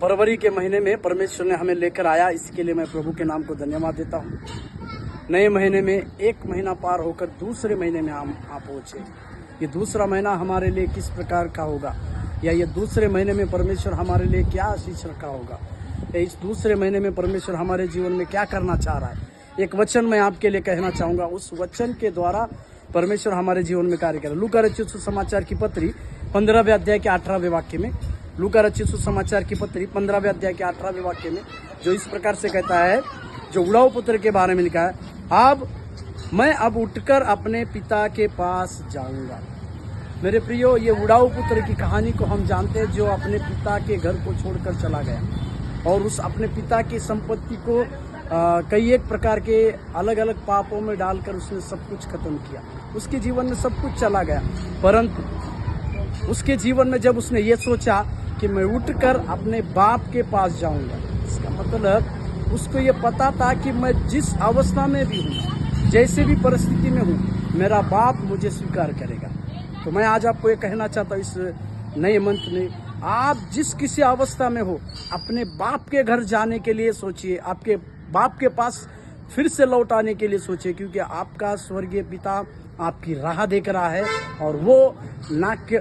फरवरी के महीने में परमेश्वर ने हमें लेकर आया, इसके लिए मैं प्रभु के नाम को धन्यवाद देता हूँ। नए महीने में एक महीना पार होकर दूसरे महीने में हम पहुँचे। ये दूसरा महीना हमारे लिए किस प्रकार का होगा, या ये दूसरे महीने में परमेश्वर हमारे लिए क्या आशीष रखा होगा, या इस दूसरे महीने में परमेश्वर हमारे जीवन में क्या करना चाह रहा है, एक वचन मैं आपके लिए कहना चाहूँगा। उस वचन के द्वारा परमेश्वर हमारे जीवन में कार्य करे। लूका रचित सुसमाचार की पत्री 15वें अध्याय के 18वें वाक्य में, लूका रचित सुसमाचार की पत्री 15वें अध्याय के 18वें वाक्य में जो इस प्रकार से कहता है, जो उड़ाऊ पुत्र के बारे में लिखा है, मैं अब उठकर अपने पिता के पास जाऊंगा। मेरे प्रियो, ये उड़ाऊ पुत्र की कहानी को हम जानते हैं, जो अपने पिता के घर को छोड़कर चला गया और उस अपने पिता की संपत्ति को कई एक प्रकार के अलग अलग पापों में डालकर उसने सब कुछ खत्म किया। उसके जीवन में सब कुछ चला गया, परंतु उसके जीवन में जब उसने ये सोचा कि मैं उठकर अपने बाप के पास जाऊंगा, इसका मतलब उसको ये पता था कि मैं जिस अवस्था में भी हूँ, जैसे भी परिस्थिति में हूँ, मेरा बाप मुझे स्वीकार करेगा। तो मैं आज आपको ये कहना चाहता हूँ इस नए मंथ में, आप जिस किसी अवस्था में हो, अपने बाप के घर जाने के लिए सोचिए, आपके बाप के पास फिर से लौट आने के लिए सोचिए, क्योंकि आपका स्वर्गीय पिता आपकी राह देख रहा है और वो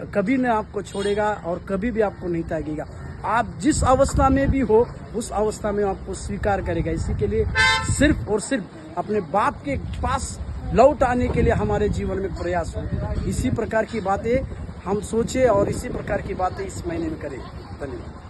कभी न आपको छोड़ेगा और कभी भी आपको नहीं त्यागेगा। आप जिस अवस्था में भी हो, उस अवस्था में आपको स्वीकार करेगा। इसी के लिए सिर्फ और सिर्फ अपने बाप के पास लौट आने के लिए हमारे जीवन में प्रयास हो। इसी प्रकार की बातें हम सोचें और इसी प्रकार की बातें इस महीने में करें। धन्यवाद।